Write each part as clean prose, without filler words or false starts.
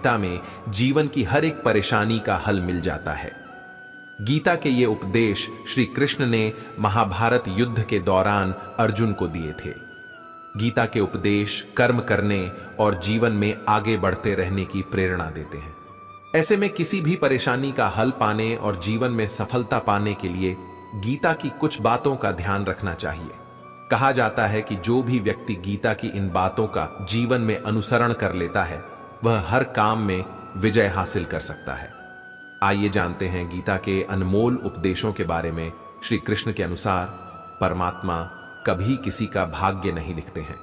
गीता में जीवन की हर एक परेशानी का हल मिल जाता है। गीता के ये उपदेश श्री कृष्ण ने महाभारत युद्ध के दौरान अर्जुन को दिए थे। गीता के उपदेश कर्म करने और जीवन में आगे बढ़ते रहने की प्रेरणा देते हैं। ऐसे में किसी भी परेशानी का हल पाने और जीवन में सफलता पाने के लिए गीता की कुछ बातों का ध्यान रखना चाहिए। कहा जाता है कि जो भी व्यक्ति गीता की इन बातों का जीवन में अनुसरण कर लेता है वह हर काम में विजय हासिल कर सकता है। आइए जानते हैं गीता के अनमोल उपदेशों के बारे में। श्री कृष्ण के अनुसार परमात्मा कभी किसी का भाग्य नहीं लिखते हैं।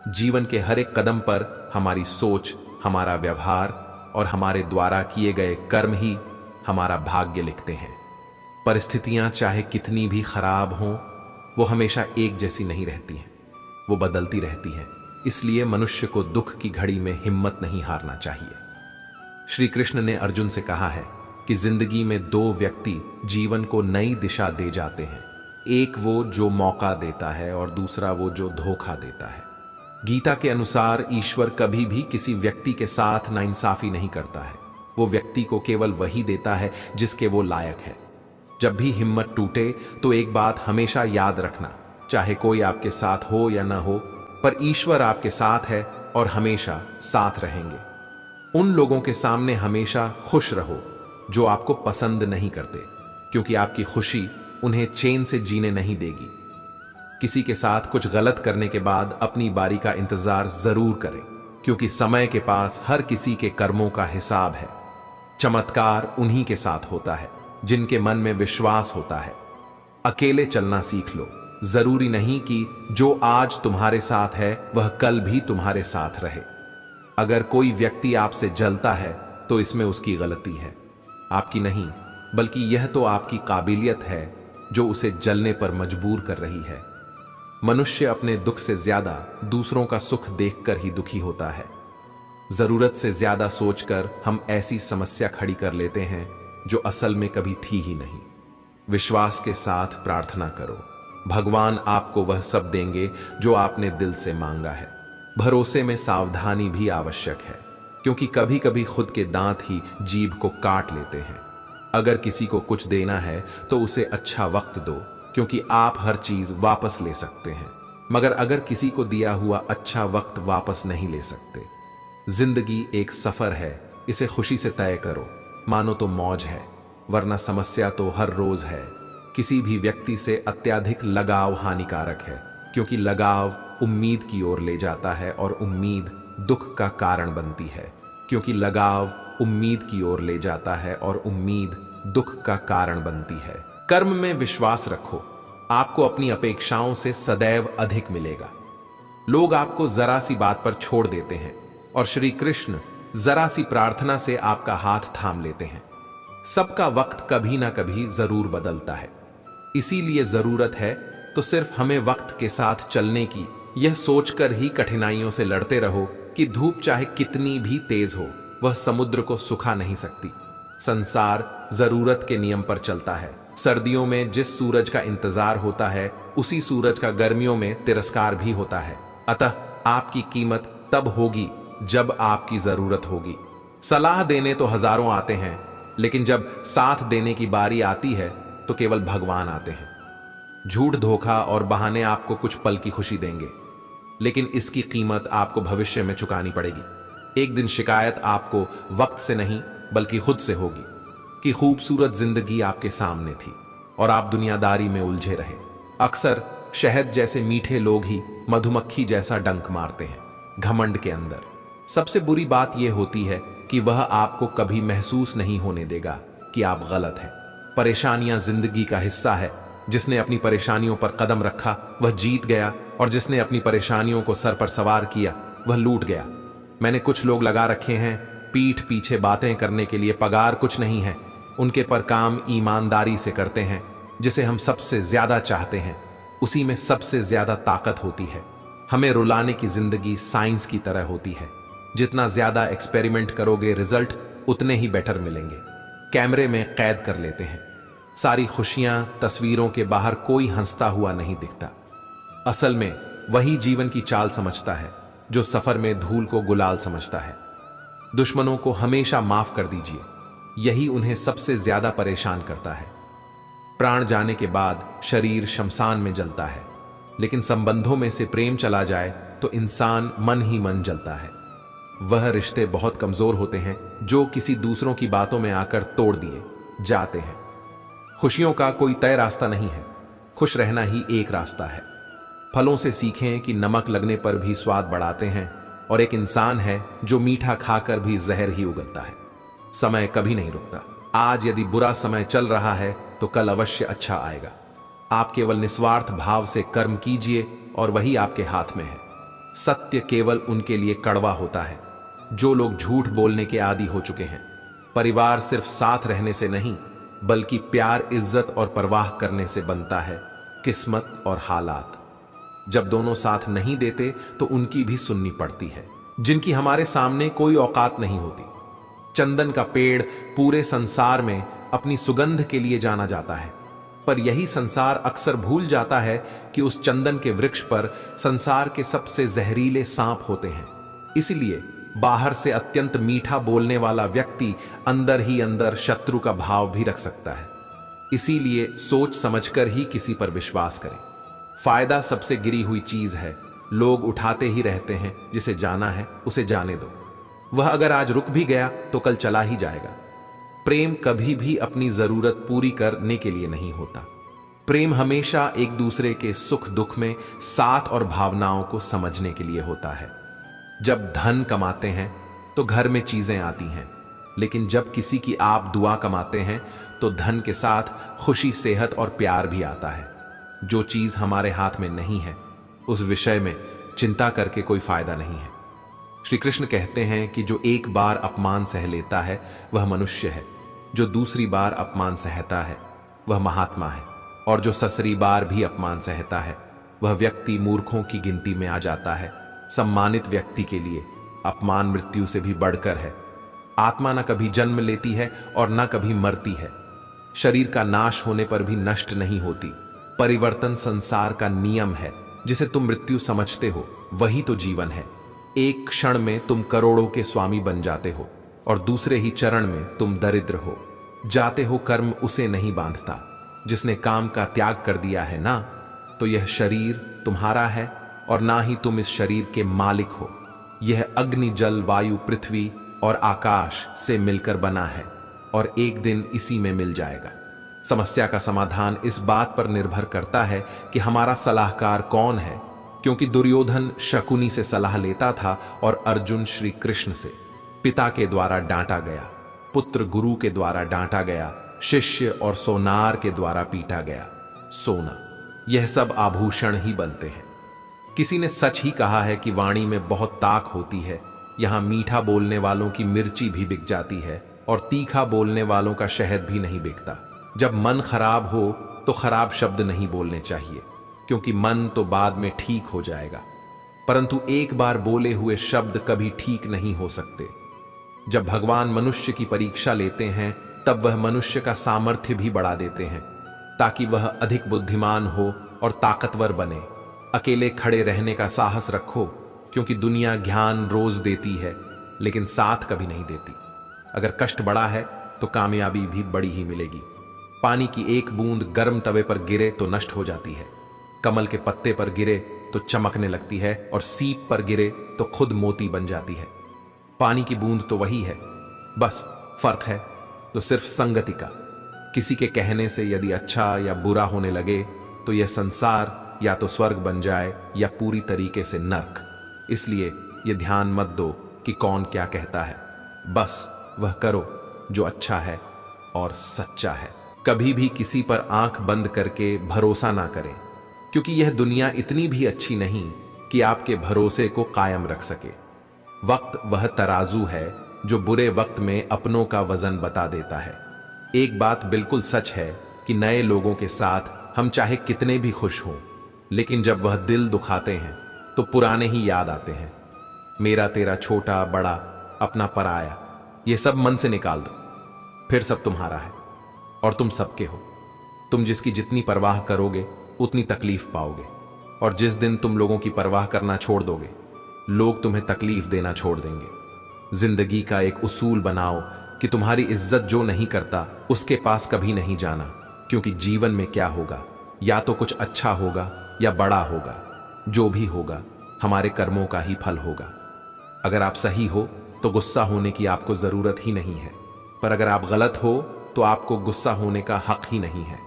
जीवन के हर एक कदम पर हमारी सोच, हमारा व्यवहार और हमारे द्वारा किए गए कर्म ही हमारा भाग्य लिखते हैं। परिस्थितियां चाहे कितनी भी खराब हों, वो हमेशा एक जैसी नहीं रहती हैं, वो बदलती रहती हैं। इसलिए मनुष्य को दुख की घड़ी में हिम्मत नहीं हारना चाहिए। श्री कृष्ण ने अर्जुन से कहा है कि जिंदगी में दो व्यक्ति जीवन को नई दिशा दे जाते हैं, एक वो जो मौका देता है और दूसरा वो जो धोखा देता है। गीता के अनुसार ईश्वर कभी भी किसी व्यक्ति के साथ नाइंसाफी नहीं करता है। वो व्यक्ति को केवल वही देता है जिसके वो लायक है। जब भी हिम्मत टूटे तो एक बात हमेशा याद रखना, चाहे कोई आपके साथ हो या ना हो, पर ईश्वर आपके साथ है और हमेशा साथ रहेंगे। उन लोगों के सामने हमेशा खुश रहो जो आपको पसंद नहीं करते, क्योंकि आपकी खुशी उन्हें चैन से जीने नहीं देगी। किसी के साथ कुछ गलत करने के बाद अपनी बारी का इंतजार जरूर करें, क्योंकि समय के पास हर किसी के कर्मों का हिसाब है। चमत्कार उन्हीं के साथ होता है जिनके मन में विश्वास होता है। अकेले चलना सीख लो। जरूरी नहीं कि जो आज तुम्हारे साथ है वह कल भी तुम्हारे साथ रहे। अगर कोई व्यक्ति आपसे जलता है तो इसमें उसकी गलती है, आपकी नहीं, बल्कि यह तो आपकी काबिलियत है जो उसे जलने पर मजबूर कर रही है। मनुष्य अपने दुख से ज्यादा दूसरों का सुख देखकर ही दुखी होता है। जरूरत से ज्यादा सोचकर हम ऐसी समस्या खड़ी कर लेते हैं जो असल में कभी थी ही नहीं। विश्वास के साथ प्रार्थना करो, भगवान आपको वह सब देंगे जो आपने दिल से मांगा है। भरोसे में सावधानी भी आवश्यक है, क्योंकि कभी कभी खुद के दांत ही जीभ को काट लेते हैं। अगर किसी को कुछ देना है तो उसे अच्छा वक्त दो, क्योंकि आप हर चीज वापस ले सकते हैं, मगर अगर किसी को दिया हुआ अच्छा वक्त वापस नहीं ले सकते। जिंदगी एक सफर है, इसे खुशी से तय करो, मानो तो मौज है, वरना समस्या तो हर रोज है। किसी भी व्यक्ति से अत्यधिक लगाव हानिकारक है, क्योंकि लगाव उम्मीद की ओर ले जाता है और उम्मीद दुख का कारण बनती है, क्योंकि लगाव उम्मीद की ओर ले जाता है और उम्मीद दुख का कारण बनती है। कर्म में विश्वास रखो, आपको अपनी अपेक्षाओं से सदैव अधिक मिलेगा। लोग आपको जरा सी बात पर छोड़ देते हैं और श्री कृष्ण जरा सी प्रार्थना से आपका हाथ थाम लेते हैं। सबका वक्त कभी ना कभी जरूर बदलता है, इसीलिए जरूरत है तो सिर्फ हमें वक्त के साथ चलने की, यह सोचकर ही कठिनाइयों से लड़ते रहो कि धूप चाहे कितनी भी तेज हो वह समुद्र को सुखा नहीं सकती। संसार जरूरत के नियम पर चलता है। सर्दियों में जिस सूरज का इंतजार होता है उसी सूरज का गर्मियों में तिरस्कार भी होता है। अतः आपकी कीमत तब होगी जब आपकी जरूरत होगी। सलाह देने तो हजारों आते हैं, लेकिन जब साथ देने की बारी आती है तो केवल भगवान आते हैं। झूठ, धोखा और बहाने आपको कुछ पल की खुशी देंगे, लेकिन इसकी कीमत आपको भविष्य में चुकानी पड़ेगी। एक दिन शिकायत आपको वक्त से नहीं बल्कि खुद से होगी कि खूबसूरत जिंदगी आपके सामने थी और आप दुनियादारी में उलझे रहे। अक्सर शहद जैसे मीठे लोग ही मधुमक्खी जैसा डंक मारते हैं घमंड के अंदर। सबसे बुरी बात यह होती है कि वह आपको कभी महसूस नहीं होने देगा कि आप गलत हैं। परेशानियां जिंदगी का हिस्सा है। जिसने अपनी परेशानियों पर कदम रखा वह जीत गया, और जिसने अपनी परेशानियों को सर पर सवार किया वह लूट गया। मैंने कुछ लोग लगा रखे हैं पीठ पीछे बातें करने के लिए, पगार कुछ नहीं है, उनके पर काम ईमानदारी से करते हैं। जिसे हम सबसे ज्यादा चाहते हैं उसी में सबसे ज्यादा ताकत होती है। हमें रुलाने की जिंदगी साइंस की तरह होती है। जितना ज्यादा एक्सपेरिमेंट करोगे रिजल्ट उतने ही बेटर मिलेंगे। कैमरे में कैद कर लेते हैं सारी खुशियां, तस्वीरों के बाहर कोई हंसता हुआ नहीं दिखता। असल में वही जीवन की चाल समझता है जो सफर में धूल को गुलाल समझता है। दुश्मनों को हमेशा माफ कर दीजिए, यही उन्हें सबसे ज्यादा परेशान करता है। प्राण जाने के बाद शरीर शमशान में जलता है, लेकिन संबंधों में से प्रेम चला जाए तो इंसान मन ही मन जलता है। वह रिश्ते बहुत कमजोर होते हैं जो किसी दूसरों की बातों में आकर तोड़ दिए जाते हैं। खुशियों का कोई तय रास्ता नहीं है, खुश रहना ही एक रास्ता है। फलों से सीखें कि नमक लगने पर भी स्वाद बढ़ाते हैं, और एक इंसान है जो मीठा खाकर भी जहर ही उगलता है। समय कभी नहीं रुकता। आज यदि बुरा समय चल रहा है तो कल अवश्य अच्छा आएगा। आप केवल निस्वार्थ भाव से कर्म कीजिए और वही आपके हाथ में है। सत्य केवल उनके लिए कड़वा होता है जो लोग झूठ बोलने के आदी हो चुके हैं। परिवार सिर्फ साथ रहने से नहीं, बल्कि प्यार, इज्जत और परवाह करने से बनता है। किस्मत और हालात जब दोनों साथ नहीं देते तो उनकी भी सुननी पड़ती है। जिनकी हमारे सामने कोई औकात नहीं होती। चंदन का पेड़ पूरे संसार में अपनी सुगंध के लिए जाना जाता है, पर यही संसार अक्सर भूल जाता है कि उस चंदन के वृक्ष पर संसार के सबसे जहरीले सांप होते हैं। इसलिए बाहर से अत्यंत मीठा बोलने वाला व्यक्ति अंदर ही अंदर शत्रु का भाव भी रख सकता है। इसीलिए सोच समझकर ही किसी पर विश्वास करें। फायदा सबसे गिरी हुई चीज है। लोग उठाते ही रहते हैं। जिसे जाना है उसे जाने दो। वह अगर आज रुक भी गया तो कल चला ही जाएगा। प्रेम कभी भी अपनी जरूरत पूरी करने के लिए नहीं होता। प्रेम हमेशा एक दूसरे के सुख दुख में साथ और भावनाओं को समझने के लिए होता है। जब धन कमाते हैं तो घर में चीजें आती हैं, लेकिन जब किसी की आप दुआ कमाते हैं तो धन के साथ खुशी, सेहत और प्यार भी आता है। जो चीज हमारे हाथ में नहीं है उस विषय में चिंता करके कोई फायदा नहीं है। श्री कृष्ण कहते हैं कि जो एक बार अपमान सह लेता है वह मनुष्य है, जो दूसरी बार अपमान सहता है वह महात्मा है, और जो ससरी बार भी अपमान सहता है वह व्यक्ति मूर्खों की गिनती में आ जाता है। सम्मानित व्यक्ति के लिए अपमान मृत्यु से भी बढ़कर है। आत्मा न कभी जन्म लेती है और न कभी मरती है। शरीर का नाश होने पर भी नष्ट नहीं होती। परिवर्तन संसार का नियम है। जिसे तुम मृत्यु समझते हो वही तो जीवन है। एक क्षण में तुम करोड़ों के स्वामी बन जाते हो और दूसरे ही चरण में तुम दरिद्र हो जाते हो। कर्म उसे नहीं बांधता जिसने काम का त्याग कर दिया है ना। तो यह शरीर तुम्हारा है और ना ही तुम इस शरीर के मालिक हो। यह अग्नि, जल, वायु, पृथ्वी और आकाश से मिलकर बना है और एक दिन इसी में मिल जाएगा। समस्या का समाधान इस बात पर निर्भर करता है कि हमारा सलाहकार कौन है, क्योंकि दुर्योधन शकुनी से सलाह लेता था और अर्जुन श्री कृष्ण से। पिता के द्वारा डांटा गया, पुत्र गुरु के द्वारा डांटा गया, शिष्य और सोनार के द्वारा पीटा गया। सोना, यह सब आभूषण ही बनते हैं। किसी ने सच ही कहा है कि वाणी में बहुत ताक होती है। यहां मीठा बोलने वालों की मिर्ची भी बिक जाती है और तीखा बोलने वालों का शहद भी नहीं बिकता। जब मन खराब हो तो खराब शब्द नहीं बोलने चाहिए, क्योंकि मन तो बाद में ठीक हो जाएगा, परंतु एक बार बोले हुए शब्द कभी ठीक नहीं हो सकते। जब भगवान मनुष्य की परीक्षा लेते हैं तब वह मनुष्य का सामर्थ्य भी बढ़ा देते हैं, ताकि वह अधिक बुद्धिमान हो और ताकतवर बने। अकेले खड़े रहने का साहस रखो, क्योंकि दुनिया ज्ञान रोज देती है लेकिन साथ कभी नहीं देती। अगर कष्ट बड़ा है तो कामयाबी भी बड़ी ही मिलेगी। पानी की एक बूंद गर्म तवे पर गिरे तो नष्ट हो जाती है, कमल के पत्ते पर गिरे तो चमकने लगती है, और सीप पर गिरे तो खुद मोती बन जाती है। पानी की बूंद तो वही है, बस फर्क है तो सिर्फ संगति का। किसी के कहने से यदि अच्छा या बुरा होने लगे तो यह संसार या तो स्वर्ग बन जाए या पूरी तरीके से नर्क। इसलिए यह ध्यान मत दो कि कौन क्या कहता है, बस वह करो जो अच्छा है और सच्चा है। कभी भी किसी पर आंख बंद करके भरोसा ना करें, क्योंकि यह दुनिया इतनी भी अच्छी नहीं कि आपके भरोसे को कायम रख सके। वक्त वह तराजू है जो बुरे वक्त में अपनों का वजन बता देता है। एक बात बिल्कुल सच है कि नए लोगों के साथ हम चाहे कितने भी खुश हों, लेकिन जब वह दिल दुखाते हैं तो पुराने ही याद आते हैं। मेरा तेरा, छोटा बड़ा, अपना पराया, ये सब मन से निकाल दो, फिर सब तुम्हारा है और तुम सबके हो। तुम जिसकी जितनी परवाह करोगे उतनी तकलीफ पाओगे, और जिस दिन तुम लोगों की परवाह करना छोड़ दोगे लोग तुम्हें तकलीफ देना छोड़ देंगे। जिंदगी का एक उसूल बनाओ कि तुम्हारी इज्जत जो नहीं करता उसके पास कभी नहीं जाना, क्योंकि जीवन में क्या होगा, या तो कुछ अच्छा होगा या बड़ा होगा। जो भी होगा हमारे कर्मों का ही फल होगा। अगर आप सही हो तो गुस्सा होने की आपको जरूरत ही नहीं है, पर अगर आप गलत हो तो आपको गुस्सा होने का हक ही नहीं है।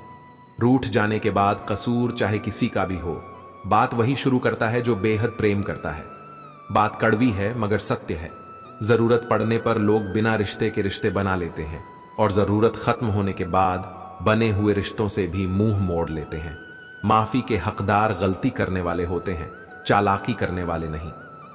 रूठ जाने के बाद कसूर चाहे किसी का भी हो, बात वही शुरू करता है जो बेहद प्रेम करता है। बात कड़वी है मगर सत्य है। जरूरत पड़ने पर लोग बिना रिश्ते के रिश्ते बना लेते हैं और जरूरत खत्म होने के बाद बने हुए रिश्तों से भी मुंह मोड़ लेते हैं। माफी के हकदार गलती करने वाले होते हैं, चालाकी करने वाले नहीं।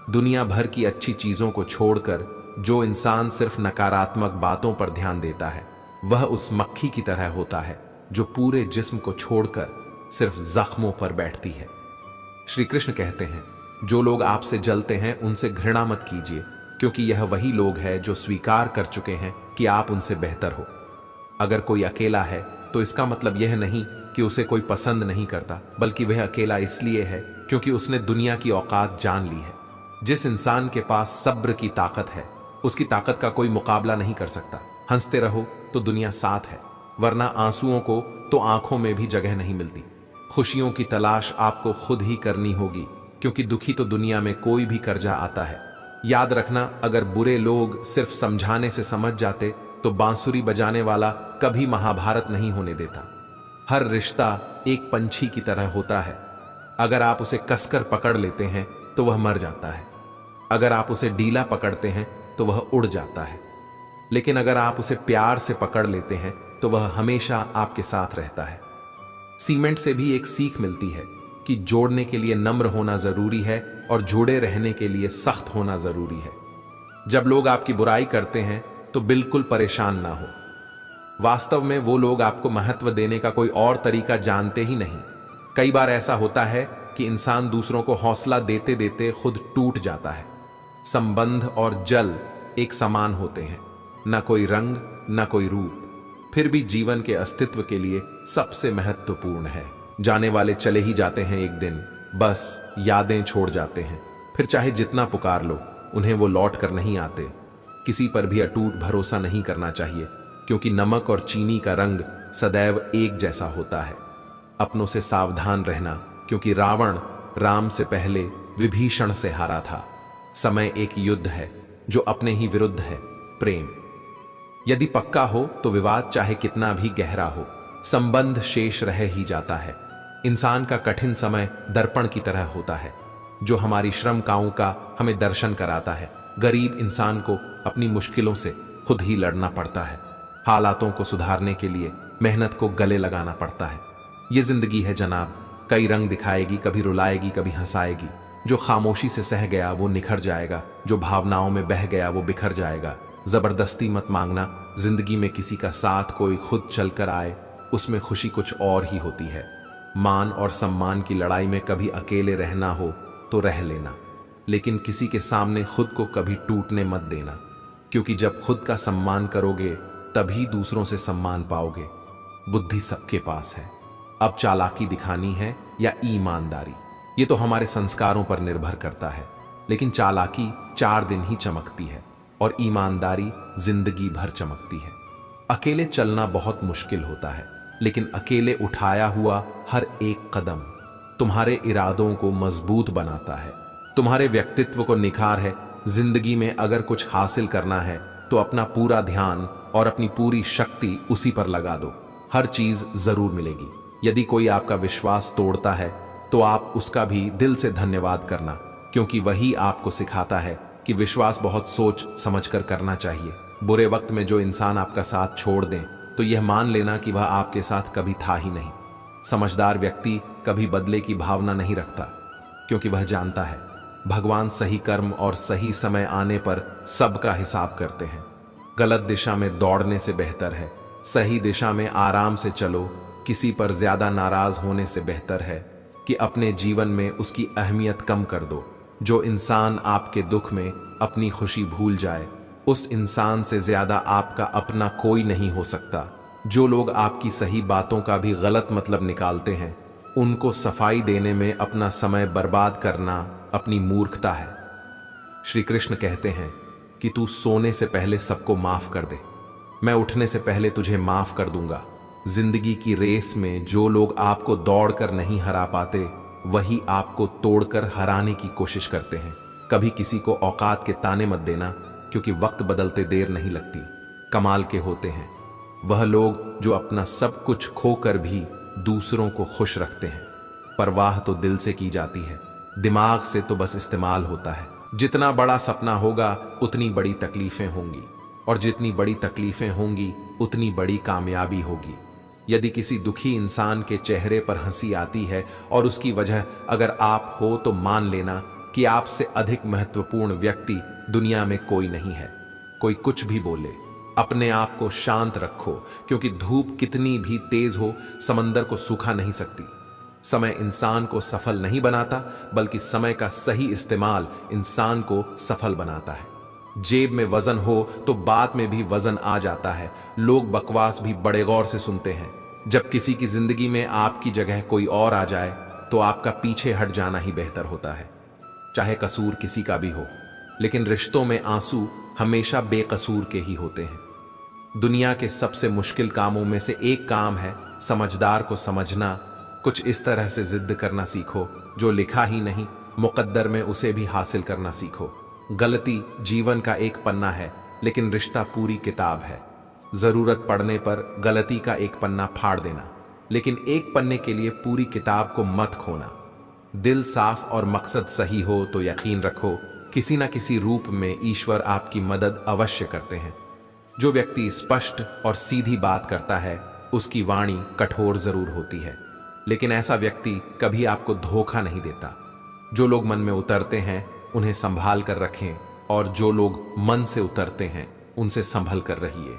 दुनिया भर की अच्छी चीजों को छोड़कर जो इंसान सिर्फ नकारात्मक बातों पर ध्यान देता है, वह उस मक्खी की तरह होता है जो पूरे जिस्म को छोड़कर सिर्फ जख्मों पर बैठती है। श्री कृष्ण कहते हैं, जो लोग आपसे जलते हैं उनसे घृणा मत कीजिए, क्योंकि यह वही लोग हैं जो स्वीकार कर चुके हैं कि आप उनसे बेहतर हो। अगर कोई अकेला है तो इसका मतलब यह नहीं कि उसे कोई पसंद नहीं करता, बल्कि वह अकेला इसलिए है क्योंकि उसने दुनिया की औकात जान ली है। जिस इंसान के पास सब्र की ताकत है, उसकी ताकत का कोई मुकाबला नहीं कर सकता। हंसते रहो तो दुनिया साथ है, वरना आंसुओं को तो आंखों में भी जगह नहीं मिलती। खुशियों की तलाश आपको खुद ही करनी होगी, क्योंकि दुखी तो दुनिया में कोई भी कर जा आता है। याद रखना, अगर बुरे लोग सिर्फ समझाने से समझ जाते तो बांसुरी बजाने वाला कभी महाभारत नहीं होने देता। हर रिश्ता एक पंछी की तरह होता है। अगर आप उसे कसकर पकड़ लेते हैं तो वह मर जाता है, अगर आप उसे ढीला पकड़ते हैं तो वह उड़ जाता है, लेकिन अगर आप उसे प्यार से पकड़ लेते हैं तो वह हमेशा आपके साथ रहता है। सीमेंट से भी एक सीख मिलती है कि जोड़ने के लिए नम्र होना जरूरी है और जुड़े रहने के लिए सख्त होना जरूरी है। जब लोग आपकी बुराई करते हैं तो बिल्कुल परेशान ना हो। वास्तव में वो लोग आपको महत्व देने का कोई और तरीका जानते ही नहीं। कई बार ऐसा होता है कि इंसान दूसरों को हौसला देते देते खुद टूट जाता है। संबंध और जल एक समान होते हैं, न कोई रंग न कोई रूप, फिर भी जीवन के अस्तित्व के लिए सबसे महत्वपूर्ण है। जाने वाले चले ही जाते हैं एक दिन, बस यादें छोड़ जाते हैं। फिर चाहे जितना पुकार लो, उन्हें वो लौट कर नहीं आते। किसी पर भी अटूट भरोसा नहीं करना चाहिए, क्योंकि नमक और चीनी का रंग सदैव एक जैसा होता है। अपनों से सावधान रहना, क्योंकि रावण राम से पहले विभीषण से हारा था। समय एक युद्ध है जो अपने ही विरुद्ध है, प्रेम। यदि पक्का हो तो विवाद चाहे कितना भी गहरा हो, संबंध शेष रह ही जाता है। इंसान का कठिन समय दर्पण की तरह होता है, जो हमारी श्रमकाओं का हमें दर्शन कराता है। गरीब इंसान को अपनी मुश्किलों से खुद ही लड़ना पड़ता है। हालातों को सुधारने के लिए मेहनत को गले लगाना पड़ता है। ये जिंदगी है जनाब, कई रंग दिखाएगी, कभी रुलाएगी, कभी हंसाएगी। जो खामोशी से सह गया वो निखर जाएगा, जो भावनाओं में बह गया वो बिखर जाएगा। जबरदस्ती मत मांगना। जिंदगी में किसी का साथ कोई खुद चलकर आए, उसमें खुशी कुछ और ही होती है। मान और सम्मान की लड़ाई में कभी अकेले रहना हो तो रह लेना, लेकिन किसी के सामने खुद को कभी टूटने मत देना, क्योंकि जब खुद का सम्मान करोगे तभी दूसरों से सम्मान पाओगे। बुद्धि सबके पास है, अब चालाकी दिखानी है या ईमानदारी, ये तो हमारे संस्कारों पर निर्भर करता है। लेकिन चालाकी 4 दिन ही चमकती है और ईमानदारी जिंदगी भर चमकती है। अकेले चलना बहुत मुश्किल होता है, लेकिन अकेले उठाया हुआ हर एक कदम तुम्हारे इरादों को मजबूत बनाता है, तुम्हारे व्यक्तित्व को निखार है। जिंदगी में अगर कुछ हासिल करना है तो अपना पूरा ध्यान और अपनी पूरी शक्ति उसी पर लगा दो, हर चीज जरूर मिलेगी। यदि कोई आपका विश्वास तोड़ता है तो आप उसका भी दिल से धन्यवाद करना, क्योंकि वही आपको सिखाता है कि विश्वास बहुत सोच समझकर करना चाहिए। बुरे वक्त में जो इंसान आपका साथ छोड़ दें तो यह मान लेना कि वह आपके साथ कभी था ही नहीं। समझदार व्यक्ति कभी बदले की भावना नहीं रखता, क्योंकि वह जानता है भगवान सही कर्म और सही समय आने पर सबका हिसाब करते हैं। गलत दिशा में दौड़ने से बेहतर है सही दिशा में आराम से चलो। किसी पर ज्यादा नाराज होने से बेहतर है कि अपने जीवन में उसकी अहमियत कम कर दो। जो इंसान आपके दुख में अपनी खुशी भूल जाए, उस इंसान से ज्यादा आपका अपना कोई नहीं हो सकता। जो लोग आपकी सही बातों का भी गलत मतलब निकालते हैं, उनको सफाई देने में अपना समय बर्बाद करना अपनी मूर्खता है। श्री कृष्ण कहते हैं, कि तू सोने से पहले सबको माफ कर दे। मैं उठने से पहले तुझे माफ कर दूंगा। जिंदगी की रेस में जो लोग आपको दौड़कर नहीं हरा पाते, वही आपको तोड़कर हराने की कोशिश करते हैं। कभी किसी को औकात के ताने मत देना, क्योंकि वक्त बदलते देर नहीं लगती। कमाल के होते हैं वह लोग जो अपना सब कुछ खोकर भी दूसरों को खुश रखते हैं। परवाह तो दिल से की जाती है, दिमाग से तो बस इस्तेमाल होता है। जितना बड़ा सपना होगा उतनी बड़ी तकलीफें होंगी, और जितनी बड़ी तकलीफें होंगी उतनी बड़ी कामयाबी होगी। यदि किसी दुखी इंसान के चेहरे पर हंसी आती है और उसकी वजह अगर आप हो, तो मान लेना कि आपसे अधिक महत्वपूर्ण व्यक्ति दुनिया में कोई नहीं है। कोई कुछ भी बोले, अपने आप को शांत रखो, क्योंकि धूप कितनी भी तेज हो समंदर को सूखा नहीं सकती। समय इंसान को सफल नहीं बनाता, बल्कि समय का सही इस्तेमाल इंसान को सफल बनाता है। जेब में वजन हो तो बात में भी वजन आ जाता है। लोग बकवास भी बड़े गौर से सुनते हैं। जब किसी की जिंदगी में आपकी जगह कोई और आ जाए, तो आपका पीछे हट जाना ही बेहतर होता है, चाहे कसूर किसी का भी हो। लेकिन रिश्तों में आंसू हमेशा बेकसूर के ही होते हैं। दुनिया के सबसे मुश्किल कामों में से एक काम है समझदार को समझना। कुछ इस तरह से जिद करना सीखो, जो लिखा ही नहीं मुकद्दर में उसे भी हासिल करना सीखो। गलती जीवन का एक पन्ना है, लेकिन रिश्ता पूरी किताब है। जरूरत पड़ने पर गलती का एक पन्ना फाड़ देना, लेकिन एक पन्ने के लिए पूरी किताब को मत खोना। दिल साफ और मकसद सही हो तो यकीन रखो, किसी न किसी रूप में ईश्वर आपकी मदद अवश्य करते हैं। जो व्यक्ति स्पष्ट और सीधी बात करता है, उसकी वाणी कठोर जरूर होती है, लेकिन ऐसा व्यक्ति कभी आपको धोखा नहीं देता। जो लोग मन में उतरते हैं उन्हें संभाल कर रखें, और जो लोग मन से उतरते हैं उनसे संभल कर रहिए।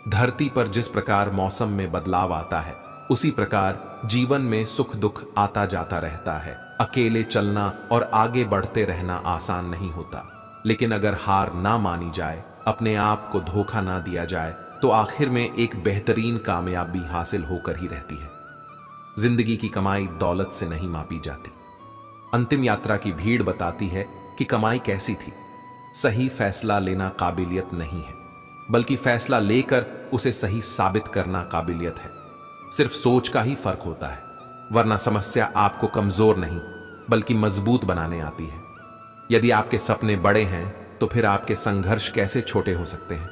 धरती पर जिस प्रकार मौसम में बदलाव आता है, उसी प्रकार जीवन में सुख दुख आता जाता रहता है। अकेले चलना और आगे बढ़ते रहना आसान नहीं होता, लेकिन अगर हार ना मानी जाए, अपने आप को धोखा ना दिया जाए, तो आखिर में एक बेहतरीन कामयाबी हासिल होकर ही रहती है। जिंदगी की कमाई दौलत से नहीं मापी जाती। अंतिम यात्रा की भीड़ बताती है कि कमाई कैसी थी। सही फैसला लेना काबिलियत नहीं है, बल्कि फैसला लेकर उसे सही साबित करना काबिलियत है। सिर्फ सोच का ही फर्क होता है, वरना समस्या आपको कमजोर नहीं बल्कि मजबूत बनाने आती है। यदि आपके सपने बड़े हैं, तो फिर आपके संघर्ष कैसे छोटे हो सकते हैं।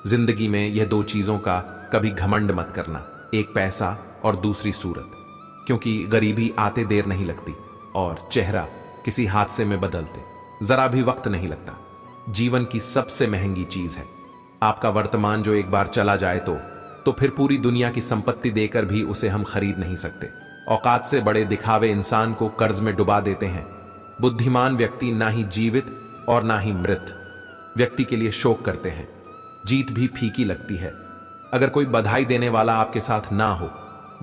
जिंदगी में यह दो चीजों का कभी घमंड मत करना, एक पैसा और दूसरी सूरत, क्योंकि गरीबी आते देर नहीं लगती और चेहरा किसी हादसे में बदलते जरा भी वक्त नहीं लगता। जीवन की सबसे महंगी चीज है आपका वर्तमान, जो एक बार चला जाए तो फिर पूरी दुनिया की संपत्ति देकर भी उसे हम खरीद नहीं सकते। औकात से बड़े दिखावे इंसान को कर्ज में डुबा देते हैं। बुद्धिमान व्यक्ति ना ही जीवित और ना ही मृत व्यक्ति के लिए शोक करते हैं। जीत भी फीकी लगती है अगर कोई बधाई देने वाला आपके साथ ना हो।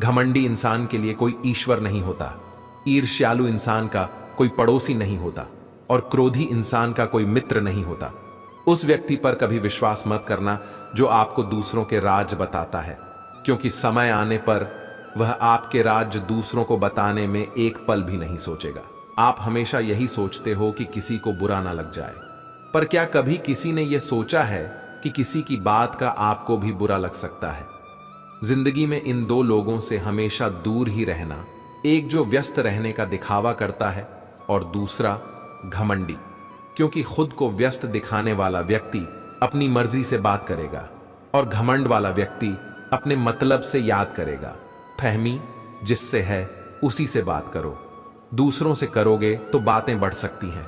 घमंडी इंसान के लिए कोई ईश्वर नहीं होता, ईर्ष्यालु इंसान का कोई पड़ोसी नहीं होता, और क्रोधी इंसान का कोई मित्र नहीं होता। उस व्यक्ति पर कभी विश्वास मत करना जो आपको दूसरों के राज बताता है, क्योंकि समय आने पर वह आपके राज दूसरों को बताने में एक पल भी नहीं सोचेगा। आप हमेशा यही सोचते हो कि किसी को बुरा ना लग जाए, पर क्या कभी किसी ने यह सोचा है कि किसी की बात का आपको भी बुरा लग सकता है। जिंदगी में इन दो लोगों से हमेशा दूर ही रहना, एक जो व्यस्त रहने का दिखावा करता है और दूसरा घमंडी, क्योंकि खुद को व्यस्त दिखाने वाला व्यक्ति अपनी मर्जी से बात करेगा और घमंड वाला व्यक्ति अपने मतलब से याद करेगा। फहमी जिससे है उसी से बात करो, दूसरों से करोगे तो बातें बढ़ सकती हैं।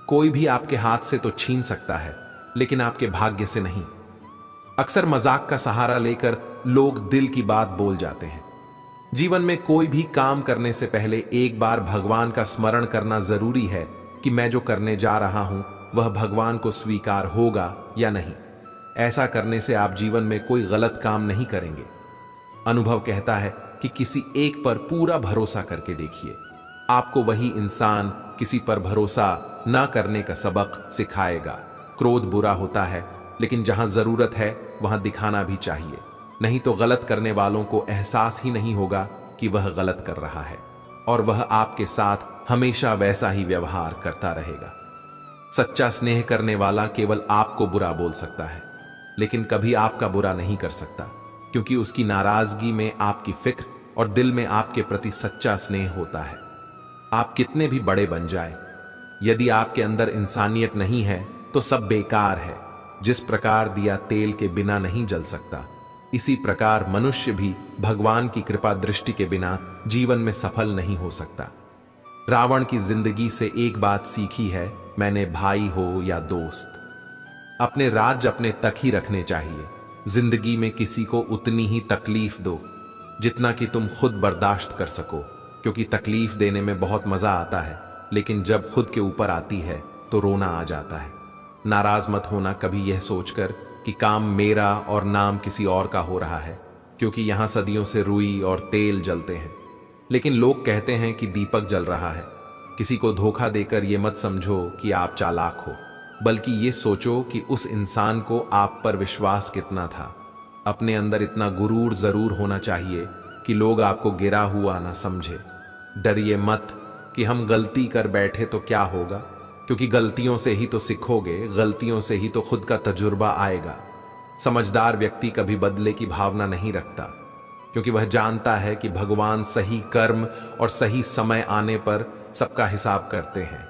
कोई भी आपके हाथ से तो छीन सकता है, लेकिन आपके भाग्य से नहीं। अक्सर मजाक का सहारा लेकर लोग दिल की बात बोल जाते हैं। जीवन में कोई भी काम करने से पहले एक बार भगवान का स्मरण करना जरूरी है कि मैं जो करने जा रहा हूं वह भगवान को स्वीकार होगा या नहीं। ऐसा करने से आप जीवन में कोई गलत काम नहीं करेंगे। अनुभव कहता है कि किसी एक पर पूरा भरोसा करके देखिए, आपको वही इंसान किसी पर भरोसा ना करने का सबक सिखाएगा। क्रोध बुरा होता है, लेकिन जहां जरूरत है वहां दिखाना भी चाहिए, नहीं तो गलत करने वालों को एहसास ही नहीं होगा कि वह गलत कर रहा है, और वह आपके साथ हमेशा वैसा ही व्यवहार करता रहेगा। सच्चा स्नेह करने वाला केवल आपको बुरा बोल सकता है, लेकिन कभी आपका बुरा नहीं कर सकता, क्योंकि उसकी नाराजगी में आपकी फिक्र और दिल में आपके प्रति सच्चा स्नेह होता है। आप कितने भी बड़े बन जाए, यदि आपके अंदर इंसानियत नहीं है तो सब बेकार है। जिस प्रकार दिया तेल के बिना नहीं जल सकता, इसी प्रकार मनुष्य भी भगवान की कृपा दृष्टि के बिना जीवन में सफल नहीं हो सकता। रावण की जिंदगी से एक बात सीखी है मैंने, भाई हो या दोस्त, अपने राज्य अपने तक ही रखने चाहिए। जिंदगी में किसी को उतनी ही तकलीफ दो जितना कि तुम खुद बर्दाश्त कर सको, क्योंकि तकलीफ देने में बहुत मजा आता है, लेकिन जब खुद के ऊपर आती है तो रोना आ जाता है। नाराज मत होना कभी यह सोचकर कि काम मेरा और नाम किसी और का हो रहा है, क्योंकि यहां सदियों से रुई और तेल जलते हैं, लेकिन लोग कहते हैं कि दीपक जल रहा है। किसी को धोखा देकर यह मत समझो कि आप चालाक हो, बल्कि ये सोचो कि उस इंसान को आप पर विश्वास कितना था। अपने अंदर इतना गुरूर जरूर होना चाहिए कि लोग आपको गिरा हुआ ना समझे। डरिए मत कि हम गलती कर बैठे तो क्या होगा, क्योंकि गलतियों से ही तो सीखोगे, गलतियों से ही तो खुद का तजुर्बा आएगा। समझदार व्यक्ति कभी बदले की भावना नहीं रखता, क्योंकि वह जानता है कि भगवान सही कर्म और सही समय आने पर सबका हिसाब करते हैं।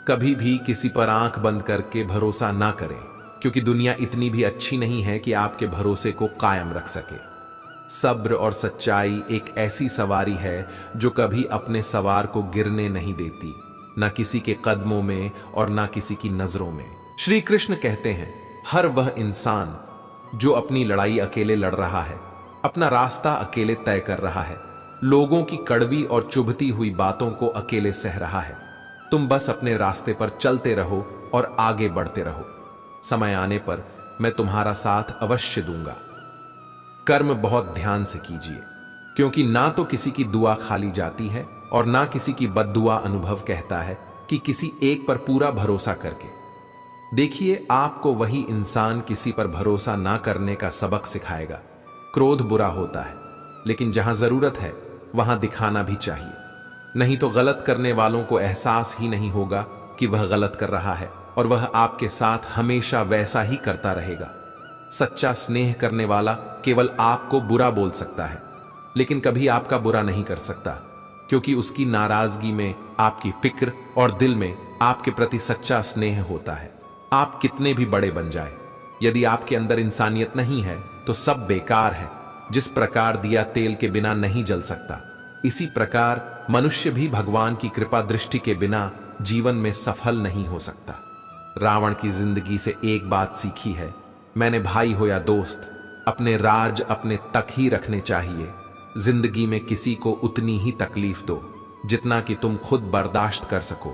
कभी भी किसी पर आंख बंद करके भरोसा ना करें, क्योंकि दुनिया इतनी भी अच्छी नहीं है कि आपके भरोसे को कायम रख सके। सब्र और सच्चाई एक ऐसी सवारी है जो कभी अपने सवार को गिरने नहीं देती, ना किसी के कदमों में और ना किसी की नजरों में। श्री कृष्ण कहते हैं, हर वह इंसान जो अपनी लड़ाई अकेले लड़ रहा है, अपना रास्ता अकेले तय कर रहा है, लोगों की कड़वी और चुभती हुई बातों को अकेले सह रहा है। तुम बस अपने रास्ते पर चलते रहो और आगे बढ़ते रहो। समय आने पर मैं तुम्हारा साथ अवश्य दूंगा। कर्म बहुत ध्यान से कीजिए, क्योंकि ना तो किसी की दुआ खाली जाती है और ना किसी की बद्दुआ। अनुभव कहता है कि किसी एक पर पूरा भरोसा करके देखिए, आपको वही इंसान किसी पर भरोसा ना करने का सबक सिखाएगा। क्रोध बुरा होता है, लेकिन जहां जरूरत है वहां दिखाना भी चाहिए, नहीं तो गलत करने वालों को एहसास ही नहीं होगा कि वह गलत कर रहा है, और वह आपके साथ हमेशा वैसा ही करता रहेगा। सच्चा स्नेह करने वाला केवल आपको बुरा बोल सकता है, लेकिन कभी आपका बुरा नहीं कर सकता, क्योंकि उसकी नाराजगी में आपकी फिक्र और दिल में आपके प्रति सच्चा स्नेह होता है। आप कितने भी बड़े बन जाए, यदि आपके अंदर इंसानियत नहीं है तो सब बेकार है। जिस प्रकार दिया तेल के बिना नहीं जल सकता, इसी प्रकार मनुष्य भी भगवान की कृपा दृष्टि के बिना जीवन में सफल नहीं हो सकता। रावण की जिंदगी से एक बात सीखी है मैंने, भाई हो या दोस्त, अपने राज अपने तक ही रखने चाहिए। जिंदगी में किसी को उतनी ही तकलीफ दो जितना कि तुम खुद बर्दाश्त कर सको,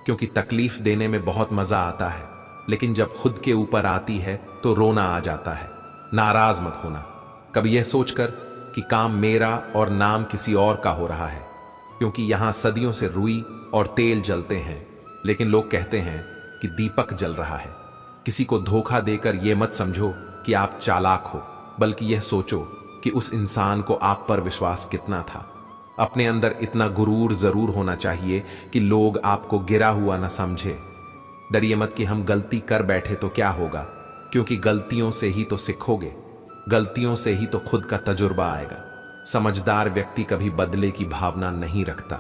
क्योंकि तकलीफ देने में बहुत मजा आता है, लेकिन जब खुद के ऊपर आती है तो रोना आ जाता है। नाराज मत होना कभी यह सोचकर कि काम मेरा और नाम किसी और का हो रहा है, क्योंकि यहां सदियों से रुई और तेल जलते हैं, लेकिन लोग कहते हैं कि दीपक जल रहा है। किसी को धोखा देकर यह मत समझो कि आप चालाक हो, बल्कि यह सोचो कि उस इंसान को आप पर विश्वास कितना था। अपने अंदर इतना गुरूर जरूर होना चाहिए कि लोग आपको गिरा हुआ न समझे। डरिए मत कि हम गलती कर बैठे तो क्या होगा, क्योंकि गलतियों से ही तो सीखोगे, गलतियों से ही तो खुद का तजुर्बा आएगा। समझदार व्यक्ति कभी बदले की भावना नहीं रखता,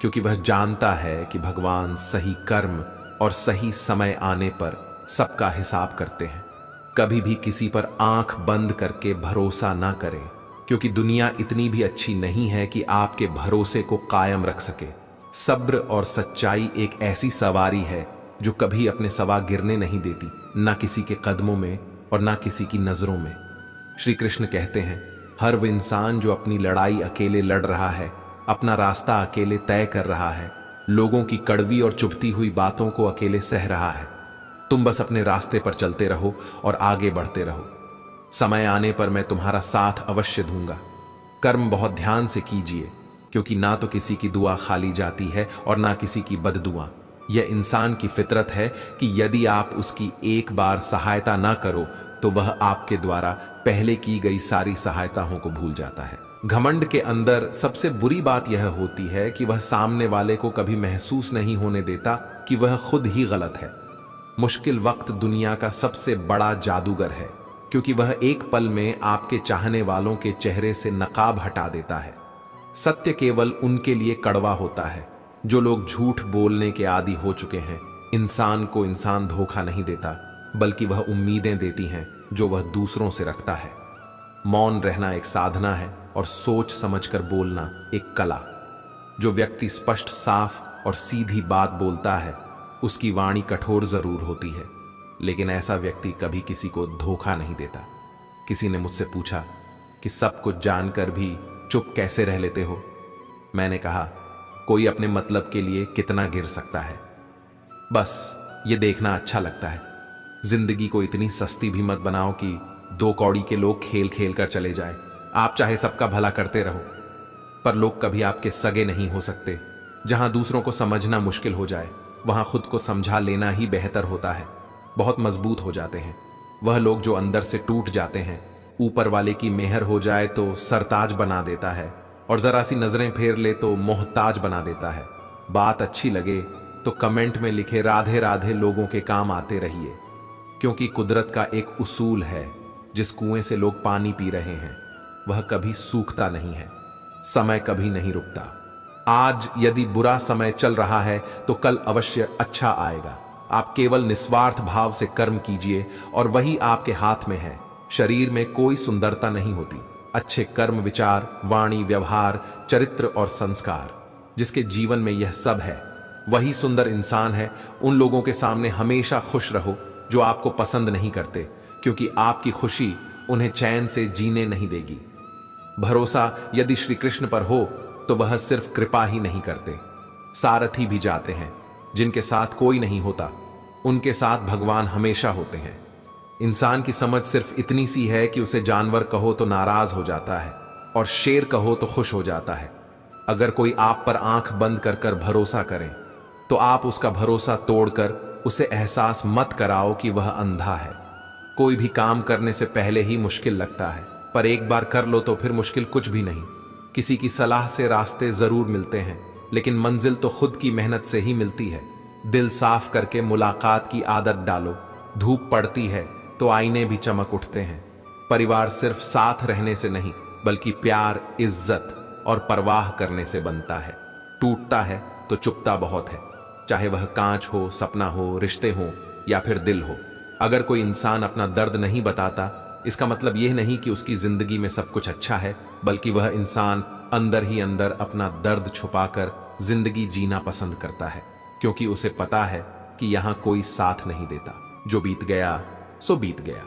क्योंकि वह जानता है कि भगवान सही कर्म और सही समय आने पर सबका हिसाब करते हैं। कभी भी किसी पर आंख बंद करके भरोसा ना करें, क्योंकि दुनिया इतनी भी अच्छी नहीं है कि आपके भरोसे को कायम रख सके। सब्र और सच्चाई एक ऐसी सवारी है जो कभी अपने सवा गिरने नहीं देती, ना किसी के कदमों में और ना किसी की नजरों में। श्री कृष्ण कहते हैं, हर वो इंसान जो अपनी लड़ाई अकेले लड़ रहा है, अपना रास्ता अकेले तय कर रहा है, लोगों की कड़वी और चुभती हुई बातों को अकेले सह रहा है। तुम बस अपने रास्ते पर चलते रहो और आगे बढ़ते रहो। समय आने पर मैं तुम्हारा साथ अवश्य दूंगा। कर्म बहुत ध्यान से कीजिए, क्योंकि ना तो किसी की दुआ खाली जाती है और ना किसी की बददुआ। यह इंसान की फितरत है कि यदि आप उसकी एक बार सहायता ना करो तो वह आपके द्वारा पहले की गई सारी सहायताओं को भूल जाता है। घमंड के अंदर सबसे बुरी बात यह होती है कि वह सामने वाले को कभी महसूस नहीं होने देता कि वह खुद ही गलत है। मुश्किल वक्त दुनिया का सबसे बड़ा जादूगर है, क्योंकि वह एक पल में आपके चाहने वालों के चेहरे से नकाब हटा देता है। सत्य केवल उनके लिए कड़वा होता है जो लोग झूठ बोलने के आदी हो चुके हैं। इंसान को इंसान धोखा नहीं देता, बल्कि वह उम्मीदें देती हैं जो वह दूसरों से रखता है। मौन रहना एक साधना है और सोच समझकर बोलना एक कला। जो व्यक्ति स्पष्ट, साफ और सीधी बात बोलता है, उसकी वाणी कठोर जरूर होती है, लेकिन ऐसा व्यक्ति कभी किसी को धोखा नहीं देता। किसी ने मुझसे पूछा कि सब कुछ जानकर भी चुप कैसे रह लेते हो। मैंने कहा, कोई अपने मतलब के लिए कितना गिर सकता है, बस ये देखना अच्छा लगता है। जिंदगी को इतनी सस्ती भी मत बनाओ कि 2 कौड़ी के लोग खेल खेल कर चले जाए। आप चाहे सबका भला करते रहो, पर लोग कभी आपके सगे नहीं हो सकते। जहां दूसरों को समझना मुश्किल हो जाए, वहां खुद को समझा लेना ही बेहतर होता है। बहुत मजबूत हो जाते हैं वह लोग जो अंदर से टूट जाते हैं। ऊपर वाले की मेहर हो जाए तो सरताज बना देता है, और जरा सी नजरें फेर ले तो मोहताज बना देता है। बात अच्छी लगे तो कमेंट में लिखे राधे राधे लोगों के काम आते रहिए, क्योंकि कुदरत का एक उसूल है, जिस कुएं से लोग पानी पी रहे हैं वह कभी सूखता नहीं है। समय कभी नहीं रुकता। आज यदि बुरा समय चल रहा है तो कल अवश्य अच्छा आएगा। आप केवल निस्वार्थ भाव से कर्म कीजिए और वही आपके हाथ में है। शरीर में कोई सुंदरता नहीं होती, अच्छे कर्म, विचार, वाणी, व्यवहार, चरित्र और संस्कार। जिसके जीवन में यह सब है वही सुंदर इंसान है। उन लोगों के सामने हमेशा खुश रहो जो आपको पसंद नहीं करते, क्योंकि आपकी खुशी उन्हें चैन से जीने नहीं देगी। भरोसा यदि श्री कृष्ण पर हो तो वह सिर्फ कृपा ही नहीं करते, सारथी भी जाते हैं। जिनके साथ कोई नहीं होता, उनके साथ भगवान हमेशा होते हैं। इंसान की समझ सिर्फ इतनी सी है कि उसे जानवर कहो तो नाराज हो जाता है और शेर कहो तो खुश हो जाता है। अगर कोई आप पर आंख बंद कर कर भरोसा करे तो आप उसका भरोसा तोड़कर उसे एहसास मत कराओ कि वह अंधा है। कोई भी काम करने से पहले ही मुश्किल लगता है, पर एक बार कर लो तो फिर मुश्किल कुछ भी नहीं। किसी की सलाह से रास्ते जरूर मिलते हैं, लेकिन मंजिल तो खुद की मेहनत से ही मिलती है। दिल साफ करके मुलाकात की आदत डालो। धूप पड़ती है तो आईने भी चमक उठते हैं। परिवार सिर्फ साथ रहने से नहीं, बल्कि प्यार, इज्जत और परवाह करने से बनता है। टूटता है तो चुपता बहुत है, चाहे वह कांच हो, सपना हो, रिश्ते हो या फिर दिल हो। अगर कोई इंसान अपना दर्द नहीं बताता, इसका मतलब यह नहीं कि उसकी जिंदगी में सब कुछ अच्छा है, बल्कि वह इंसान अंदर ही अंदर अपना दर्द छुपाकर जिंदगी जीना पसंद करता है, क्योंकि उसे पता है कि यहां कोई साथ नहीं देता। जो बीत गया सो बीत गया।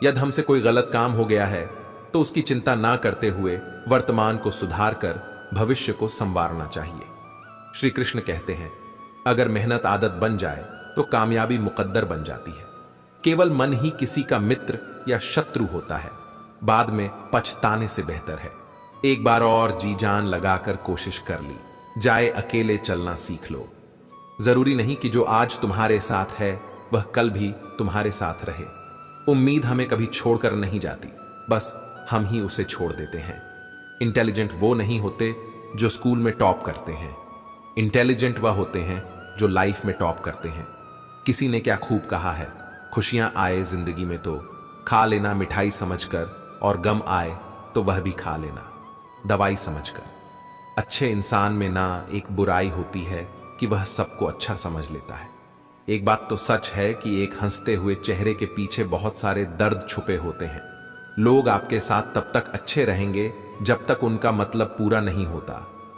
यदि हमसे कोई गलत काम हो गया है तो उसकी चिंता ना करते हुए वर्तमान को सुधार कर भविष्य को संवारना चाहिए। श्री कृष्ण कहते हैं, अगर मेहनत आदत बन जाए तो कामयाबी मुकद्दर बन जाती है। केवल मन ही किसी का मित्र या शत्रु होता है, बाद में पछताने से बेहतर है एक बार और जी जान लगाकर कोशिश कर ली जाए। अकेले चलना सीख लो। जरूरी नहीं कि जो आज तुम्हारे साथ है वह कल भी तुम्हारे साथ रहे। उम्मीद हमें कभी छोड़कर नहीं जाती, बस हम ही उसे छोड़ देते हैं। इंटेलिजेंट वो नहीं होते जो स्कूल में टॉप करते हैं, इंटेलिजेंट वह होते हैं जो लाइफ में टॉप करते हैं। किसी ने क्या खूब कहा है, खुशियां आए जिंदगी में तो खा लेना मिठाई समझकर, और गम आए तो वह भी खा लेना दवाई समझकर। अच्छे इंसान में ना एक बुराई होती है कि वह सबको अच्छा समझ लेता है। एक बात तो सच है कि एक हंसते हुए चेहरे के पीछे बहुत सारे दर्द छुपे होते हैं। लोग आपके साथ तब तक अच्छे रहेंगे जब तक उनका मतलब पूरा नहीं होता।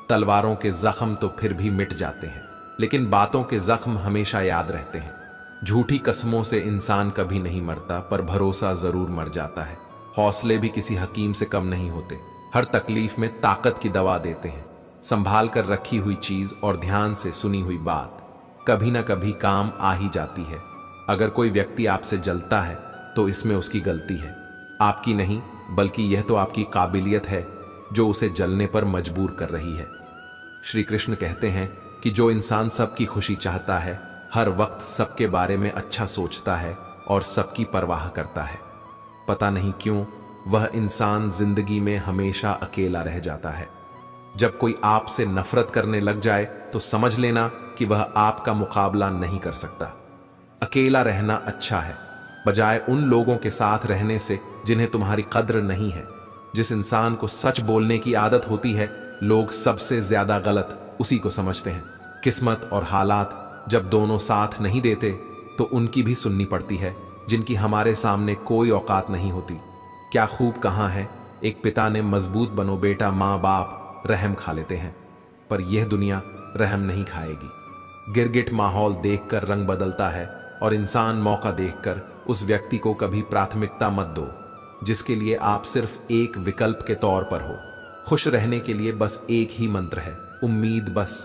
तलवारों के जख्म तो फिर भी मिट जाते हैं, लेकिन बातों के जख्म हमेशा याद रहते हैं। झूठी कसमों से इंसान कभी नहीं मरता, पर भरोसा जरूर मर जाता है। हौसले भी किसी हकीम से कम नहीं होते, हर तकलीफ में ताकत की दवा देते हैं। संभाल कर रखी हुई चीज और ध्यान से सुनी हुई बात कभी ना कभी काम आ ही जाती है। अगर कोई व्यक्ति आपसे जलता है तो इसमें उसकी गलती है, आपकी नहीं, बल्कि यह तो आपकी काबिलियत है जो उसे जलने पर मजबूर कर रही है। श्री कृष्ण कहते हैं कि जो इंसान सबकी खुशी चाहता है, हर वक्त सबके बारे में अच्छा सोचता है और सबकी परवाह करता है, पता नहीं क्यों वह इंसान जिंदगी में हमेशा अकेला रह जाता है। जब कोई आपसे नफरत करने लग जाए तो समझ लेना कि वह आपका मुकाबला नहीं कर सकता। अकेला रहना अच्छा है, बजाय उन लोगों के साथ रहने से जिन्हें तुम्हारी कद्र नहीं है। जिस इंसान को सच बोलने की आदत होती है, लोग सबसे ज्यादा गलत उसी को समझते हैं। किस्मत और हालात जब दोनों साथ नहीं देते तो उनकी भी सुननी पड़ती है, जिनकी हमारे सामने कोई औकात नहीं होती। क्या खूब कहा है, एक पिता ने मजबूत बनो बेटा, माँ बाप रहम खा लेते हैं, पर यह दुनिया रहम नहीं खाएगी। गिरगिट माहौल देखकर रंग बदलता है, और इंसान मौका देखकर उस व्यक्ति को कभी प्राथमिकता मत दो जिसके लिए आप सिर्फ एक विकल्प के तौर पर हो। खुश रहने के लिए बस एक ही मंत्र है, उम्मीद बस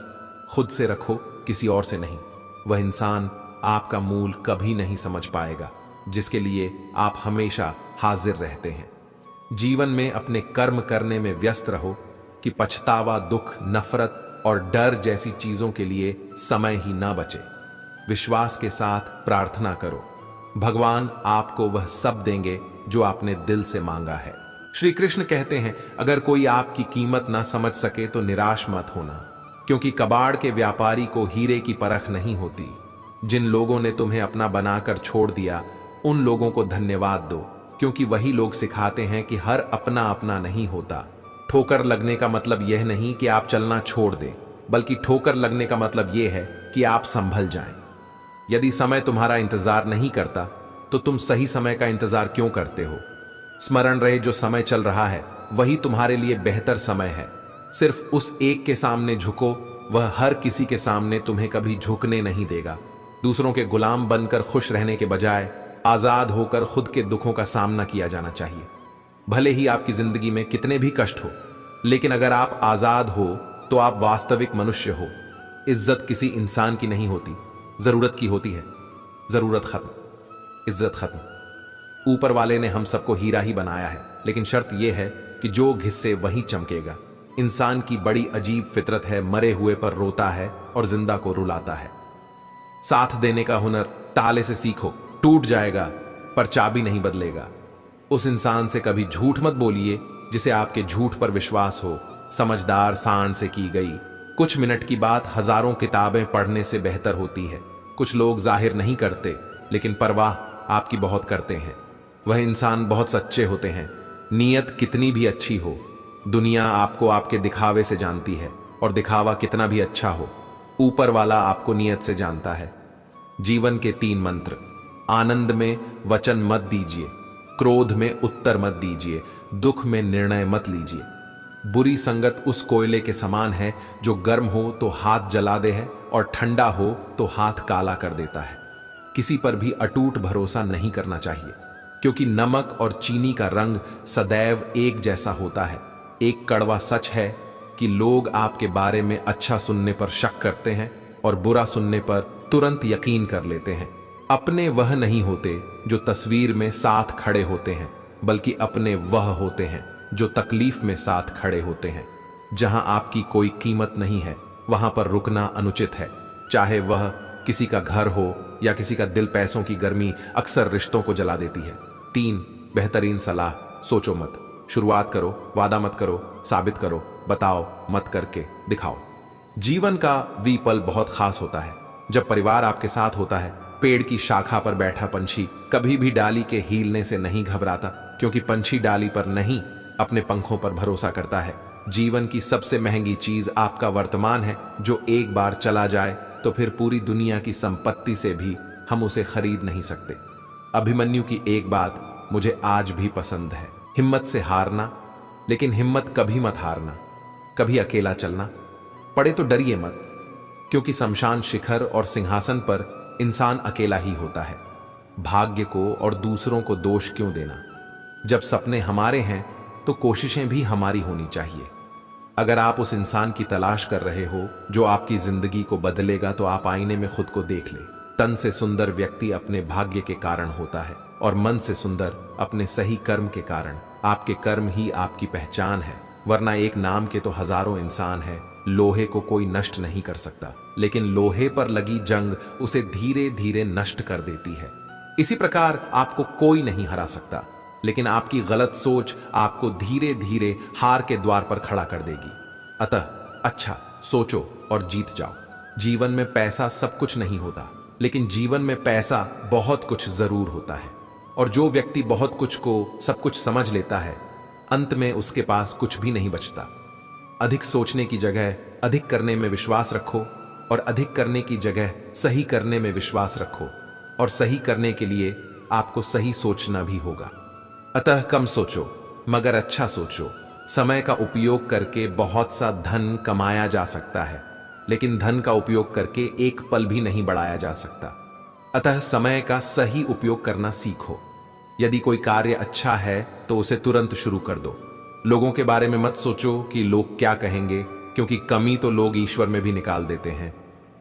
खुद से रखो, किसी और से नहीं। वह इंसान आपका मूल कभी नहीं समझ पाएगा जिसके लिए आप हमेशा हाजिर रहते हैं। जीवन में अपने कर्म करने में व्यस्त रहो कि पछतावा, दुख, नफरत और डर जैसी चीजों के लिए समय ही ना बचे। विश्वास के साथ प्रार्थना करो, भगवान आपको वह सब देंगे जो आपने दिल से मांगा है। श्री कृष्ण कहते हैं, अगर कोई आपकी कीमत ना समझ सके तो निराश मत होना, क्योंकि कबाड़ के व्यापारी को हीरे की परख नहीं होती। जिन लोगों ने तुम्हें अपना बनाकर छोड़ दिया, उन लोगों को धन्यवाद दो, क्योंकि वही लोग सिखाते हैं कि हर अपना अपना नहीं होता। ठोकर लगने का मतलब यह नहीं कि आप चलना छोड़ दें, बल्कि ठोकर लगने का मतलब यह है कि आप संभल जाएं। यदि समय तुम्हारा इंतजार नहीं करता तो तुम सही समय का इंतजार क्यों करते हो? स्मरण रहे, जो समय चल रहा है वही तुम्हारे लिए बेहतर समय है। सिर्फ उस एक के सामने झुको, वह हर किसी के सामने तुम्हें कभी झुकने नहीं देगा। दूसरों के गुलाम बनकर खुश रहने के बजाय आजाद होकर खुद के दुखों का सामना किया जाना चाहिए। भले ही आपकी जिंदगी में कितने भी कष्ट हो, लेकिन अगर आप आजाद हो तो आप वास्तविक मनुष्य हो। इज्जत किसी इंसान की नहीं होती, जरूरत की होती है। जरूरत खत्म, इज्जत खत्म। ऊपर वाले ने हम सबको हीरा ही बनाया है, लेकिन शर्त यह है कि जो घिस्से वही चमकेगा। इंसान की बड़ी अजीब फितरत है, मरे हुए पर रोता है और जिंदा को रुलाता है। साथ देने का हुनर ताले से सीखो, टूट जाएगा पर चाबी नहीं बदलेगा। उस इंसान से कभी झूठ मत बोलिए जिसे आपके झूठ पर विश्वास हो। समझदार सांड से की गई कुछ मिनट की बात हजारों किताबें पढ़ने से बेहतर होती है। कुछ लोग जाहिर नहीं करते, लेकिन परवाह आपकी बहुत करते हैं। वह इंसान बहुत सच्चे होते हैं। नीयत कितनी भी अच्छी हो, दुनिया आपको आपके दिखावे से जानती है, और दिखावा कितना भी अच्छा हो, ऊपर वाला आपको नीयत से जानता है। जीवन के 3 मंत्र: आनंद में वचन मत दीजिए, क्रोध में उत्तर मत दीजिए, दुख में निर्णय मत लीजिए। बुरी संगत उस कोयले के समान है जो गर्म हो तो हाथ जला दे है और ठंडा हो तो हाथ काला कर देता है। किसी पर भी अटूट भरोसा नहीं करना चाहिए, क्योंकि नमक और चीनी का रंग सदैव एक जैसा होता है। एक कड़वा सच है कि लोग आपके बारे में अच्छा सुनने पर शक करते हैं और बुरा सुनने पर तुरंत यकीन कर लेते हैं। अपने वह नहीं होते जो तस्वीर में साथ खड़े होते हैं, बल्कि अपने वह होते हैं जो तकलीफ में साथ खड़े होते हैं। जहां आपकी कोई कीमत नहीं है, वहां पर रुकना अनुचित है। चाहे वह किसी का घर हो या किसी का दिल। पैसों की गर्मी अक्सर रिश्तों को जला देती है। 3 बेहतरीन सलाह: सोचो मत, शुरुआत करो, वादा मत करो, साबित करो, बताओ मत करके दिखाओ। जीवन का वी पल बहुत खास होता है जब परिवार आपके साथ होता है। पेड़ की शाखा पर बैठा पंछी कभी भी डाली के हीलने से नहीं घबराता, क्योंकि पंछी डाली पर नहीं, अपने पंखों पर भरोसा करता है। जीवन की सबसे महंगी चीज आपका वर्तमान है, जो एक बार चला जाए तो फिर पूरी दुनिया की संपत्ति से भी हम उसे खरीद नहीं सकते। अभिमन्यु की एक बात मुझे आज भी पसंद है: हिम्मत से हारना, लेकिन हिम्मत कभी मत हारना। कभी अकेला चलना पड़े तो डरिए मत, क्योंकि शमशान शिखर और सिंहासन पर इंसान अकेला ही होता है। भाग्य को और दूसरों को दोष क्यों देना? जब सपने हमारे हैं तो कोशिशें भी हमारी होनी चाहिए। अगर आप उस इंसान की तलाश कर रहे हो जो आपकी जिंदगी को बदलेगा, तो आप आईने में खुद को देख ले। तन से सुंदर व्यक्ति अपने भाग्य के कारण होता है, और मन से सुंदर अपने सही कर्म के कारण। आपके कर्म ही आपकी पहचान है, वरना एक नाम के तो हजारों इंसान हैं। लोहे को कोई नष्ट नहीं कर सकता, लेकिन लोहे पर लगी जंग उसे धीरे धीरे नष्ट कर देती है। इसी प्रकार आपको कोई नहीं हरा सकता, लेकिन आपकी गलत सोच आपको धीरे धीरे हार के द्वार पर खड़ा कर देगी। अतः अच्छा सोचो और जीत जाओ। जीवन में पैसा सब कुछ नहीं होता, लेकिन जीवन में पैसा बहुत कुछ जरूर होता है, और जो व्यक्ति बहुत कुछ को सब कुछ समझ लेता है, अंत में उसके पास कुछ भी नहीं बचता। अधिक सोचने की जगह अधिक करने में विश्वास रखो, और अधिक करने की जगह सही करने में विश्वास रखो, और सही करने के लिए आपको सही सोचना भी होगा। अतः कम सोचो मगर अच्छा सोचो। समय का उपयोग करके बहुत सा धन कमाया जा सकता है, लेकिन धन का उपयोग करके एक पल भी नहीं बढ़ाया जा सकता। अतः समय का सही उपयोग करना सीखो। यदि कोई कार्य अच्छा है तो उसे तुरंत शुरू कर दो। लोगों के बारे में मत सोचो कि लोग क्या कहेंगे, क्योंकि कमी तो लोग ईश्वर में भी निकाल देते हैं।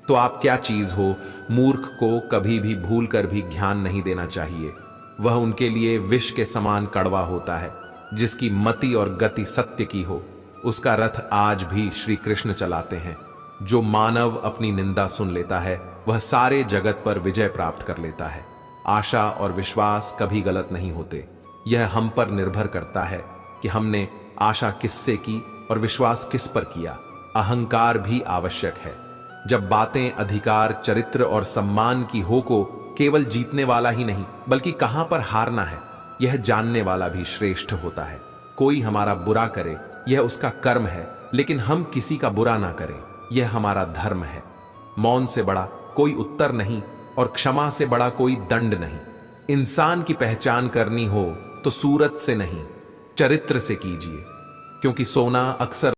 तो आप क्या चीज हो? मूर्ख को कभी भी भूल कर भी ज्ञान नहीं देना चाहिए। वह उनके लिए विष के समान कड़वा होता है। जिसकी मति और गति सत्य की हो, उसका रथ आज भी श्री कृष्ण चलाते हैं। जो मानव अपनी निंदा सुन लेता है, वह सारे जगत पर विजय प्राप्त कर लेता है। आशा और विश्वास कभी गलत नहीं होते। यह हम पर निर्भर करता है कि हमने आशा किससे की और विश्वास किस पर किया। अहंकार भी आवश्यक है। जब बातें अधिकार, चरित्र और सम्मान की हो को केवल जीतने वाला ही नहीं, बल्कि कहां पर हारना है, यह जानने वाला भी श्रेष्ठ होता है। कोई हमारा बुरा करे, यह उसका कर्म है, लेकिन हम किसी का बुरा ना करें, यह हमारा धर्म है। मौन से बड़ा कोई उत्तर नहीं, और क्षमा से बड़ा कोई दंड नहीं। इंसान की पहचान करनी हो तो सूरत से नहीं, चरित्र से कीजिए, क्योंकि सोना अक्सर